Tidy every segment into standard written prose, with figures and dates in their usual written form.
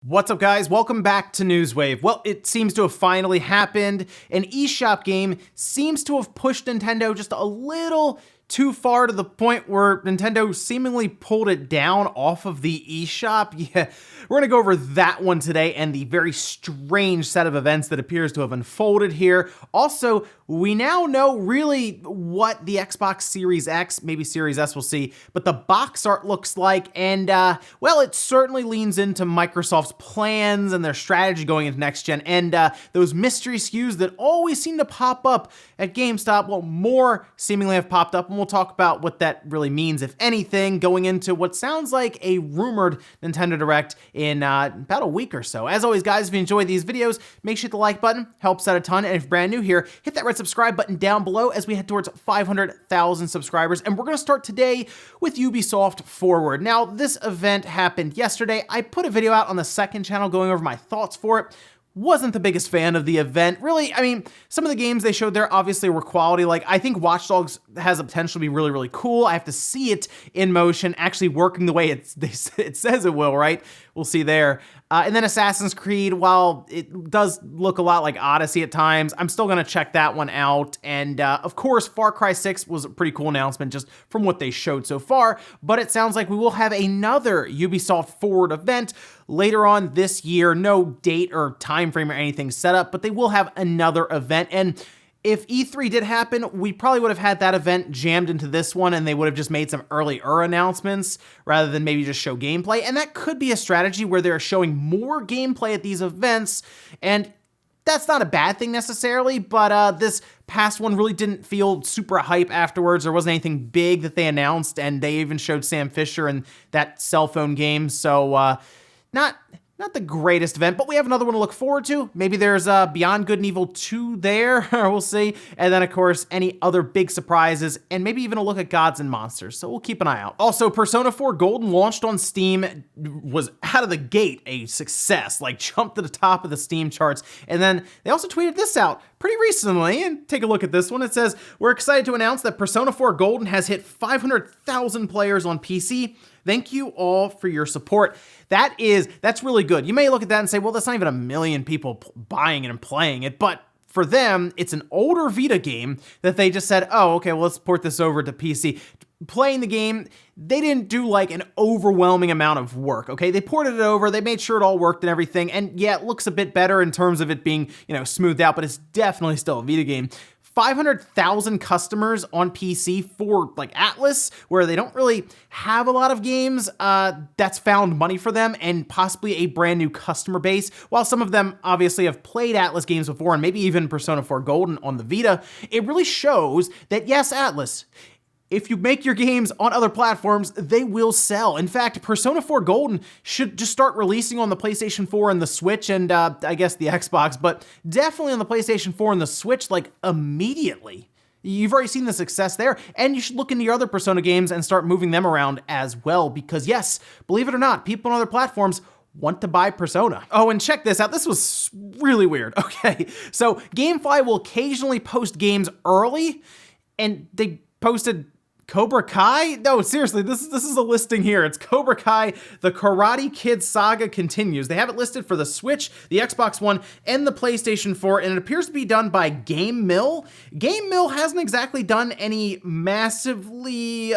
What's up, guys? Welcome back to Newswave. Well, it seems to have finally happened. An eShop game seems to have pushed Nintendo just a little too far, to the point where Nintendo seemingly pulled it down off of the eShop. Yeah, we're gonna go over that one today and the very strange set of events that appears to have unfolded here. Also, we now know really what the Xbox Series X, maybe Series S, we'll see, but the box art looks like, and well, it certainly leans into Microsoft's plans and their strategy going into next gen, and those mystery SKUs that always seem to pop up at GameStop, well, more seemingly have popped up, and we'll talk about what that really means, if anything, going into what sounds like a rumored Nintendo Direct in about a week or so. As always, guys, if you enjoy these videos, make sure to hit the like button, helps out a ton, and if you're brand new here, hit that red subscribe button down below as we head towards 500,000 subscribers, and we're gonna start today with Ubisoft Forward. Now, this event happened yesterday. I put a video out on the second channel going over my thoughts for it. Wasn't the biggest fan of the event. Really, I mean, some of the games they showed there obviously were quality. Like, I think Watch Dogs has the potential to be really, really cool. I have to see it in motion, actually working the way it says it will, right? We'll see there. And then Assassin's Creed, while it does look a lot like Odyssey at times, I'm still gonna check that one out. And of course, Far Cry 6 was a pretty cool announcement just from what they showed so far, but it sounds like we will have another Ubisoft Forward event later on this year. No date or time frame or anything set up, but they will have another event. And if E3 did happen, we probably would have had that event jammed into this one, and they would have just made some earlier announcements rather than maybe just show gameplay. And that could be a strategy where they're showing more gameplay at these events, and that's not a bad thing necessarily, but this past one really didn't feel super hype afterwards. There wasn't anything big that they announced, and they even showed Sam Fisher in that cell phone game, so not the greatest event, but we have another one to look forward to. Maybe there's Beyond Good and Evil 2 there, we'll see. And then, of course, any other big surprises, and maybe even a look at Gods and Monsters, so we'll keep an eye out. Also, Persona 4 Golden launched on Steam, was out of the gate a success, like jumped to the top of the Steam charts. And then they also tweeted this out pretty recently, and take a look at this one. It says, "We're excited to announce that Persona 4 Golden has hit 500,000 players on PC. Thank you all for your support." That's really good. You may look at that and say, well, that's not even a million people buying it and playing it, but for them, it's an older Vita game that they just said, oh, okay, well, let's port this over to PC. Playing the game, they didn't do like an overwhelming amount of work, okay? They ported it over, they made sure it all worked and everything, and yeah, it looks a bit better in terms of it being, smoothed out, but it's definitely still a Vita game. 500,000 customers on PC for like Atlas, where they don't really have a lot of games, that's found money for them and possibly a brand new customer base. While some of them obviously have played Atlas games before, and maybe even Persona 4 Golden on the Vita, it really shows that yes, Atlas, if you make your games on other platforms, they will sell. In fact, Persona 4 Golden should just start releasing on the PlayStation 4 and the Switch and I guess the Xbox, but definitely on the PlayStation 4 and the Switch like immediately. You've already seen the success there, and you should look into your other Persona games and start moving them around as well, because yes, believe it or not, people on other platforms want to buy Persona. Oh, and check this out. This was really weird. Okay, so GameFly will occasionally post games early, and they posted Cobra Kai? No, seriously, this is a listing here. It's Cobra Kai, the Karate Kid saga continues. They have it listed for the Switch, the Xbox One, and the PlayStation 4, and it appears to be done by Game Mill. Game Mill hasn't exactly done any massively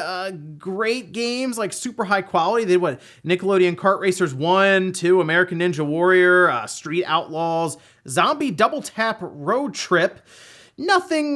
great games, like super high quality. They did what? Nickelodeon Kart Racers 1, 2, American Ninja Warrior, Street Outlaws, Zombie Double Tap Road Trip. Nothing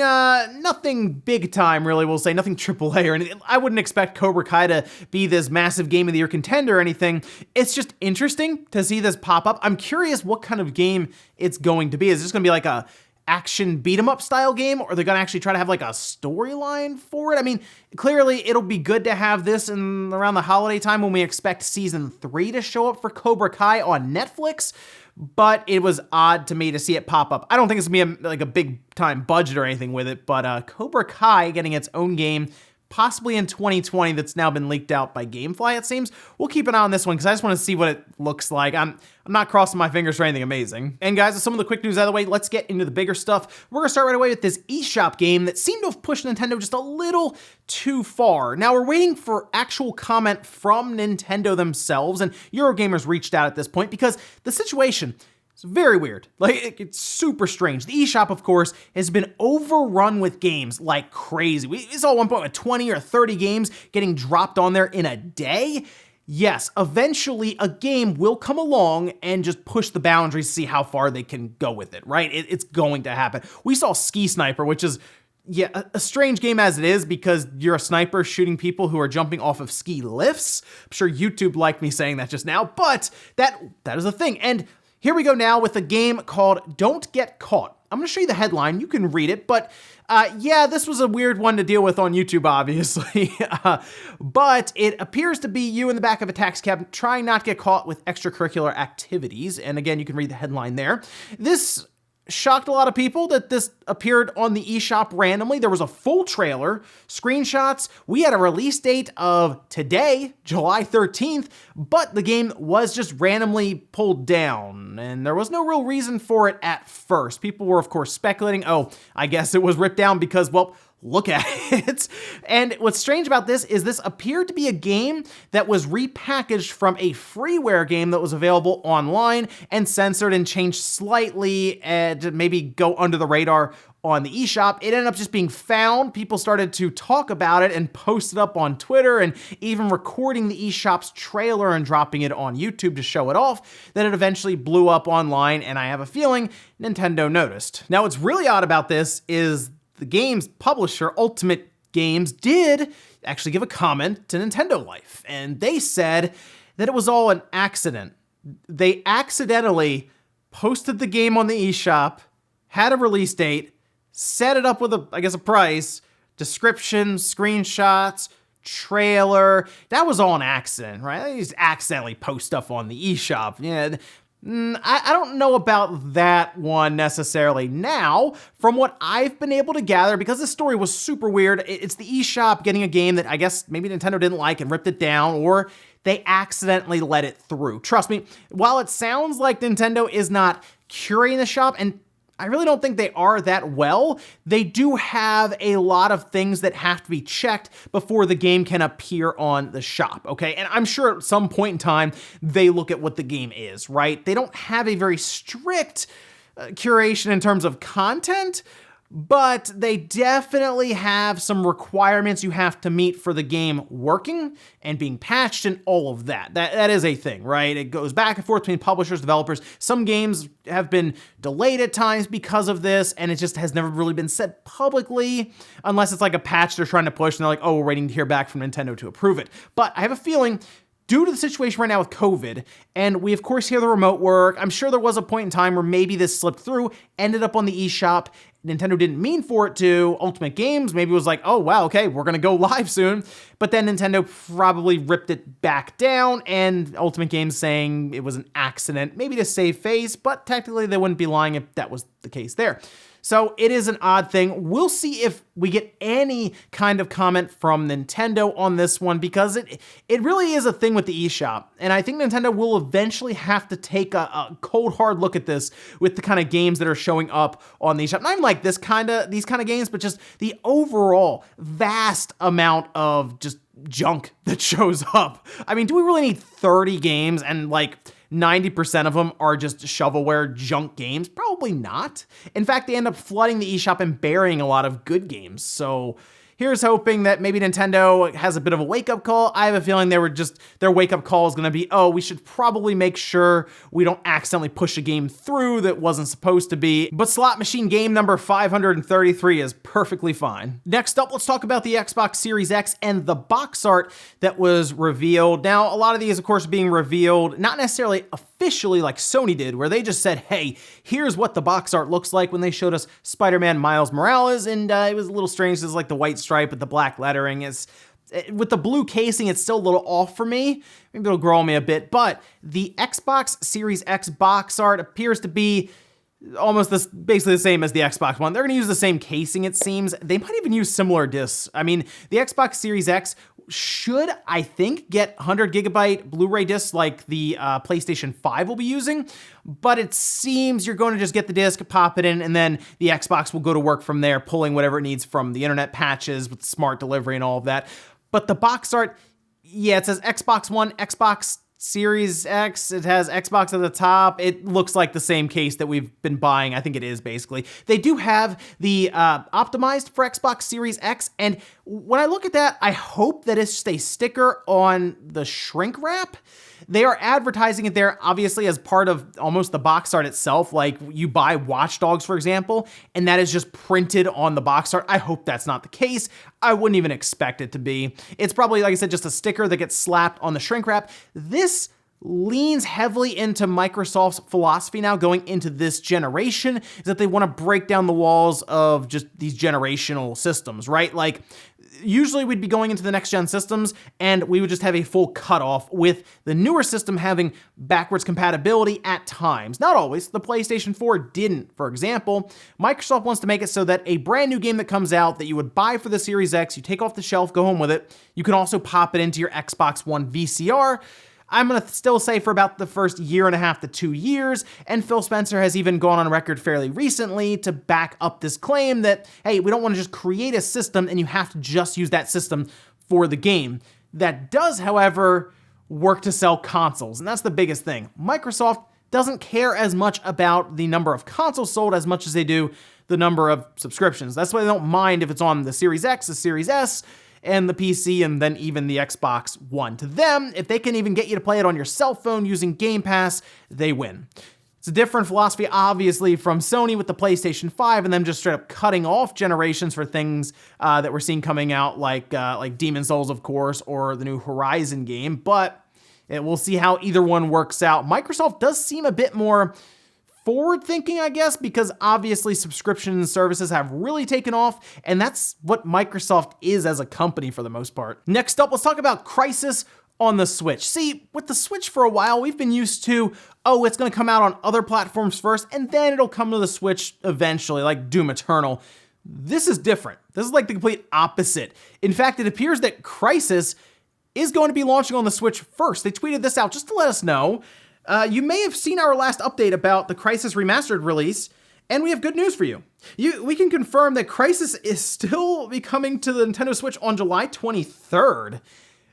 big time, really, we'll say. Nothing AAA or anything. I wouldn't expect Cobra Kai to be this massive Game of the Year contender or anything. It's just interesting to see this pop up. I'm curious what kind of game it's going to be. Is this going to be like a action beat-em-up style game, or are they going to actually try to have like a storyline for it? I mean, clearly it'll be good to have this in around the holiday time when we expect season 3 to show up for Cobra Kai on Netflix, but it was odd to me to see it pop up. I don't think it's gonna be like a big time budget or anything with it, but Cobra Kai getting its own game possibly in 2020 that's now been leaked out by Gamefly, it seems. We'll keep an eye on this one because I just want to see what it looks like. I'm not crossing my fingers for anything amazing. And guys, with some of the quick news out of the way, let's get into the bigger stuff. We're going to start right away with this eShop game that seemed to have pushed Nintendo just a little too far. Now, we're waiting for actual comment from Nintendo themselves, and Eurogamers reached out at this point because the situation, it's very weird. Like, it's super strange. The eShop, of course, has been overrun with games like crazy. We saw at one point with 20 or 30 games getting dropped on there in a day. Yes, eventually a game will come along and just push the boundaries to see how far they can go with it, right? It's going to happen. We saw Ski Sniper, which is, yeah, a strange game as it is because you're a sniper shooting people who are jumping off of ski lifts. I'm sure YouTube liked me saying that just now, but that is a thing. And here we go now with a game called Don't Get Caught. I'm going to show you the headline. You can read it, but yeah, this was a weird one to deal with on YouTube, obviously. But it appears to be you in the back of a taxi cab trying not to get caught with extracurricular activities. And again, you can read the headline there. This shocked a lot of people that this appeared on the eShop randomly. There was a full trailer, screenshots. We had a release date of today, July 13th, but the game was just randomly pulled down, and there was no real reason for it at first. People were, of course, speculating, oh, I guess it was ripped down because, well, look at it. And what's strange about this is this appeared to be a game that was repackaged from a freeware game that was available online and censored and changed slightly to maybe go under the radar on the eShop. It ended up just being found. People started to talk about it and post it up on Twitter and even recording the eShop's trailer and dropping it on YouTube to show it off. Then it eventually blew up online, and I have a feeling Nintendo noticed. Now, what's really odd about this is the game's publisher, Ultimate Games, did actually give a comment to Nintendo Life, and they said that it was all an accident. They accidentally posted the game on the eShop, had a release date, set it up with a price, description, screenshots, trailer. That was all an accident, right? They just accidentally post stuff on the eShop. Yeah. I don't know about that one necessarily. Now, from what I've been able to gather, because this story was super weird, it's the eShop getting a game that I guess maybe Nintendo didn't like and ripped it down, or they accidentally let it through. Trust me, while it sounds like Nintendo is not curating the shop, and I really don't think they are that well, they do have a lot of things that have to be checked before the game can appear on the shop, okay? And I'm sure at some point in time, they look at what the game is, right? They don't have a very strict curation in terms of content, but they definitely have some requirements you have to meet for the game working and being patched and all of that. That is a thing, right? It goes back and forth between publishers, developers. Some games have been delayed at times because of this, and it just has never really been said publicly, unless it's like a patch they're trying to push and they're like, oh, we're waiting to hear back from Nintendo to approve it. But I have a feeling, due to the situation right now with COVID, and we of course hear the remote work, I'm sure there was a point in time where maybe this slipped through, ended up on the eShop. Nintendo didn't mean for it to. Ultimate Games maybe was like, oh wow, okay, we're gonna go live soon. But then Nintendo probably ripped it back down, and Ultimate Games saying it was an accident, maybe to save face, but technically they wouldn't be lying if that was the case there. So it is an odd thing. We'll see if we get any kind of comment from Nintendo on this one, because it really is a thing with the eShop. And I think Nintendo will eventually have to take a cold, hard look at this with the kind of games that are showing up on the eShop. Not even like these kind of games, but just the overall vast amount of just junk that shows up. I mean, do we really need 30 games and like 90% of them are just shovelware junk games? Probably not. In fact, they end up flooding the eShop and burying a lot of good games. So here's hoping that maybe Nintendo has a bit of a wake-up call. I have a feeling their wake-up call is going to be, oh, we should probably make sure we don't accidentally push a game through that wasn't supposed to be. But slot machine game number 533 is perfectly fine. Next up, let's talk about the Xbox Series X and the box art that was revealed. Now, a lot of these, of course, being revealed not necessarily officially like Sony did, where they just said, hey, here's what the box art looks like, when they showed us Spider-Man Miles Morales, and it was a little strange. It's like the white stripe with the black lettering. With the blue casing, it's still a little off for me. Maybe it'll grow on me a bit, but the Xbox Series X box art appears to be almost this, basically the same as the Xbox One. They're going to use the same casing, it seems. They might even use similar discs. I mean, the Xbox Series X should, I think, get 100 gigabyte Blu-ray discs like the PlayStation 5 will be using, but it seems you're going to just get the disc, pop it in, and then the Xbox will go to work from there, pulling whatever it needs from the internet patches with smart delivery and all of that. But the box art, yeah, it says Xbox One, Xbox Series X, it has Xbox at the top. It looks like the same case that we've been buying. I think it is, basically. They do have the optimized for Xbox Series X, and when I look at that, I hope that it's just a sticker on the shrink wrap. They are advertising it there, obviously, as part of almost the box art itself. Like, you buy Watch Dogs, for example, and that is just printed on the box art. I hope that's not the case. I wouldn't even expect it to be. It's probably, like I said, just a sticker that gets slapped on the shrink wrap. This leans heavily into Microsoft's philosophy now going into this generation, is that they want to break down the walls of just these generational systems, right? Like, usually we'd be going into the next gen systems and we would just have a full cutoff, with the newer system having backwards compatibility at times. Not always. The PlayStation 4 didn't, for example. Microsoft wants to make it so that a brand new game that comes out that you would buy for the Series X, you take off the shelf, go home with it, you can also pop it into your Xbox One VCR. I'm going to still say for about the first year and a half to 2 years, and Phil Spencer has even gone on record fairly recently to back up this claim that, hey, we don't want to just create a system and you have to just use that system for the game. That does, however, work to sell consoles, and that's the biggest thing. Microsoft doesn't care as much about the number of consoles sold as much as they do the number of subscriptions. That's why they don't mind if it's on the Series X, the Series S, and the PC, and then even the Xbox One. To them, if they can even get you to play it on your cell phone using Game Pass, they win. It's a different philosophy, obviously, from Sony with the PlayStation 5 and them just straight up cutting off generations for things that we're seeing coming out, like Demon's Souls, of course, or the new Horizon game, but we'll see how either one works out. Microsoft does seem a bit more forward thinking, I guess, because obviously subscription services have really taken off, and that's what Microsoft is as a company for the most part. Next up, let's talk about Crysis on the Switch. See, with the Switch for a while, we've been used to, oh, it's going to come out on other platforms first, and then it'll come to the Switch eventually, like Doom Eternal. This is different. This is like the complete opposite. In fact, it appears that Crysis is going to be launching on the Switch first. They tweeted this out just to let us know. You may have seen our last update about the Crysis Remastered release, and we have good news for you. We can confirm that Crysis is still be coming to the Nintendo Switch on July 23rd.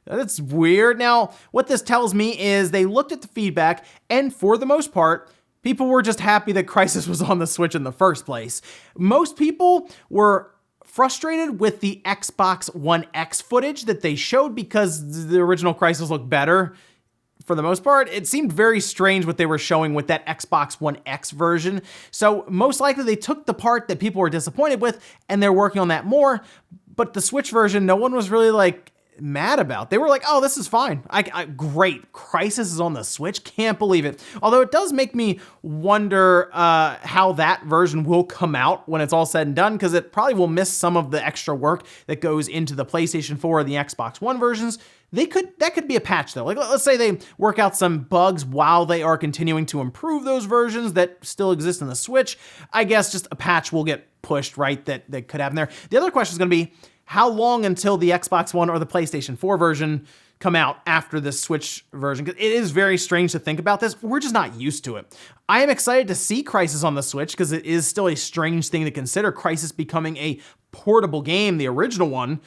That's weird. Now, what this tells me is they looked at the feedback, and for the most part, people were just happy that Crysis was on the Switch in the first place. Most people were frustrated with the Xbox One X footage that they showed because the original Crysis looked better. For the most part, it seemed very strange what they were showing with that Xbox One X version. So most likely they took the part that people were disappointed with and they're working on that more. But the Switch version, no one was really like mad about. They were like, oh, this is fine. Great. Crysis is on the Switch. Can't believe it. Although it does make me wonder how that version will come out when it's all said and done, because it probably will miss some of the extra work that goes into the PlayStation 4 or the Xbox One versions. That could be a patch though. Like, let's say they work out some bugs while they are continuing to improve those versions that still exist in the Switch. I guess just a patch will get pushed, right? That could happen there. The other question is going to be, how long until the Xbox One or the PlayStation 4 version come out after the Switch version? Because it is very strange to think about this. We're just not used to it. I am excited to see Crysis on the Switch because it is still a strange thing to consider, Crysis becoming a portable game, the original one.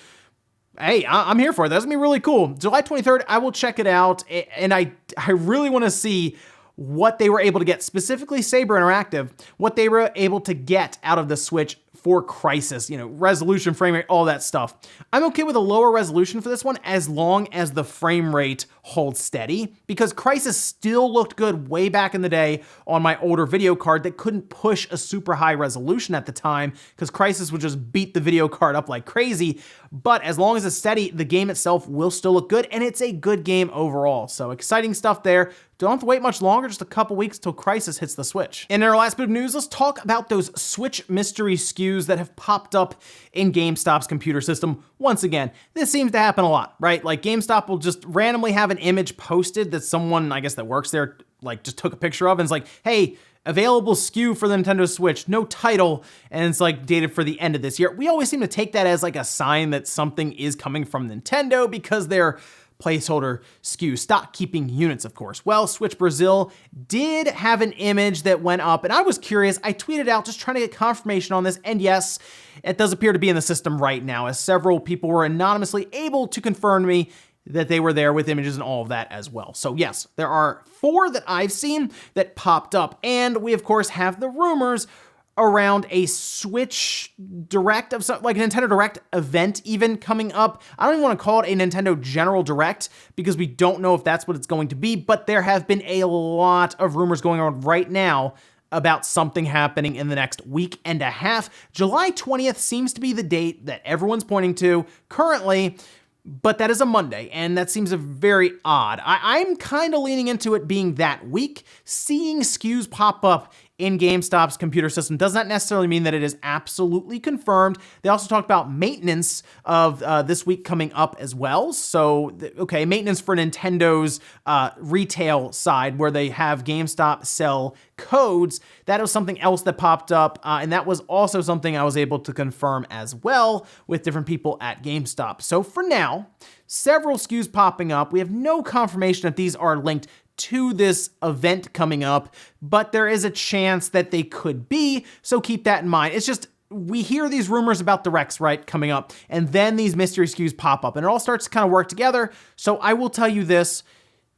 Hey, I'm here for it. That's going to be really cool. July 23rd, I will check it out, and I really want to see what they were able to get, specifically Saber Interactive, what they were able to get out of the Switch for Crysis, resolution, frame rate, all that stuff. I'm okay with a lower resolution for this one as long as the frame rate holds steady, because Crysis still looked good way back in the day on my older video card that couldn't push a super high resolution at the time, because Crysis would just beat the video card up like crazy. But as long as it's steady, the game itself will still look good, and it's a good game overall. So exciting stuff there. Don't have to wait much longer, just a couple weeks till Crysis hits the Switch. And in our last bit of news, let's talk about those Switch mystery SKUs that have popped up in GameStop's computer system. Once again, this seems to happen a lot, right? Like GameStop will just randomly have an image posted that someone, I guess that works there, like just took a picture of and is like, hey, available SKU for the Nintendo Switch, no title, and it's like dated for the end of this year. We always seem to take that as like a sign that something is coming from Nintendo because they're placeholder SKU, stock keeping units, of course. Well, Switch Brazil did have an image that went up, and I was curious. I tweeted out just trying to get confirmation on this, and yes, it does appear to be in the system right now, as several people were anonymously able to confirm to me that they were there with images and all of that as well. So yes, there are 4 that I've seen that popped up, and we of course have the rumors around a Switch Direct of some, like a Nintendo Direct event even coming up. I don't even want to call it a Nintendo General Direct because we don't know if that's what it's going to be, but there have been a lot of rumors going on right now about something happening in the next week and a half. July 20th seems to be the date that everyone's pointing to currently, but that is a Monday, and that seems very odd. I'm kind of leaning into it being that week. Seeing SKUs pop up in GameStop's computer system does not necessarily mean that it is absolutely confirmed. They also talked about maintenance of this week coming up as well. So, okay, maintenance for Nintendo's retail side where they have GameStop sell codes. That was something else that popped up, and that was also something I was able to confirm as well with different people at GameStop. So for now, several SKUs popping up. We have no confirmation that these are linked to this event coming up, but there is a chance that they could be, so keep that in mind. It's just, we hear these rumors about directs, right, coming up, and then these mystery SKUs pop up, and it all starts to kind of work together. So I will tell you this,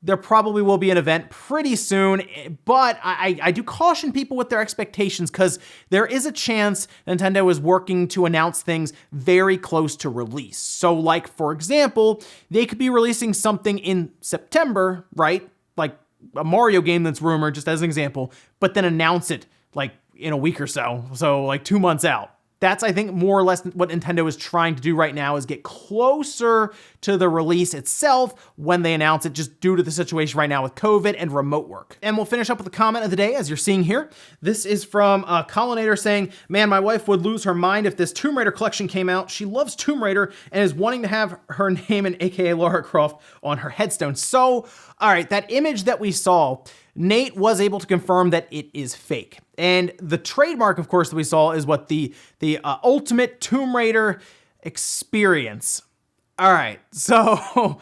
there probably will be an event pretty soon, but I do caution people with their expectations because there is a chance Nintendo is working to announce things very close to release. So like, for example, they could be releasing something in September, right? Like a Mario game that's rumored, just as an example, but then announce it like in a week or so. So like 2 months out. That's, I think, more or less what Nintendo is trying to do right now is get closer to the release itself when they announce it, just due to the situation right now with COVID and remote work. And we'll finish up with the comment of the day, as you're seeing here. This is from Collinator saying, man, my wife would lose her mind if this Tomb Raider collection came out. She loves Tomb Raider and is wanting to have her name and AKA Lara Croft on her headstone. So, all right, that image that we saw, Nate was able to confirm that it is fake. And the trademark, of course, that we saw is what the Ultimate Tomb Raider experience. All right, so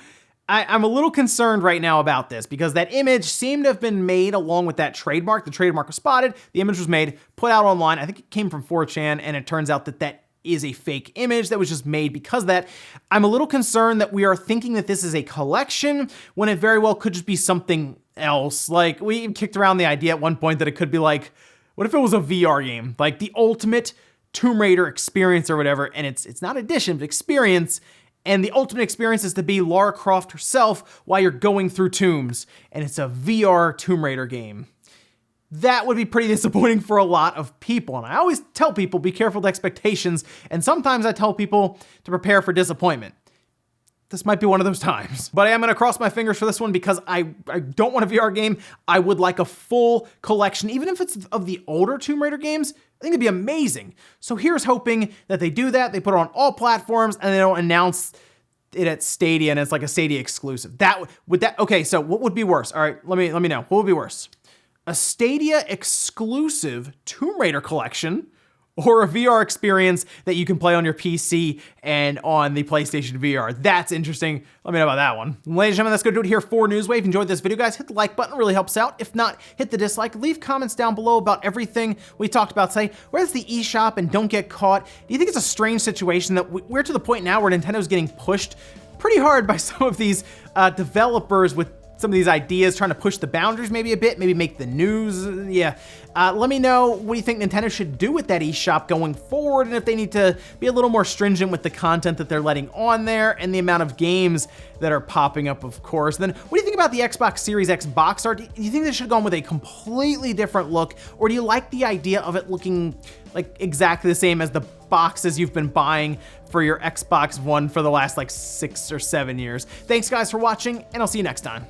I'm a little concerned right now about this because that image seemed to have been made along with that trademark. The trademark was spotted, the image was made, put out online. I think it came from 4chan, and it turns out that that is a fake image that was just made because of that. I'm a little concerned that we are thinking that this is a collection when it very well could just be something else. Like, we kicked around the idea at one point that it could be like, what if it was a VR game? Like the Ultimate Tomb Raider experience or whatever, and it's not edition, but experience, and the ultimate experience is to be Lara Croft herself while you're going through tombs, and it's a VR Tomb Raider game. That would be pretty disappointing for a lot of people. And I always tell people, be careful with expectations. And sometimes I tell people to prepare for disappointment. This might be one of those times. But I am going to cross my fingers for this one because I don't want a VR game. I would like a full collection, even if it's of the older Tomb Raider games. I think it'd be amazing. So here's hoping that they do that. They put it on all platforms and they don't announce it at Stadia and it's like a Stadia exclusive. Okay, so what would be worse? All right, let me know. What would be worse? A Stadia exclusive Tomb Raider collection, or a VR experience that you can play on your PC and on the PlayStation VR. That's interesting. Let me know about that one. Ladies and gentlemen, that's going to do it here for Newswave. Enjoyed this video, guys. Hit the like button, it really helps out. If not, hit the dislike. Leave comments down below about everything we talked about today. Where's the eShop and don't get caught? Do you think it's a strange situation that we're to the point now where Nintendo's getting pushed pretty hard by some of these developers with some of these ideas, trying to push the boundaries maybe a bit, maybe make the news, yeah. Let me know what you think Nintendo should do with that eShop going forward, and if they need to be a little more stringent with the content that they're letting on there, and the amount of games that are popping up, of course. Then, what do you think about the Xbox Series X box art? Do you think they should have gone with a completely different look, or do you like the idea of it looking like exactly the same as the boxes you've been buying for your Xbox One for the last like 6 or 7 years? Thanks guys for watching, and I'll see you next time.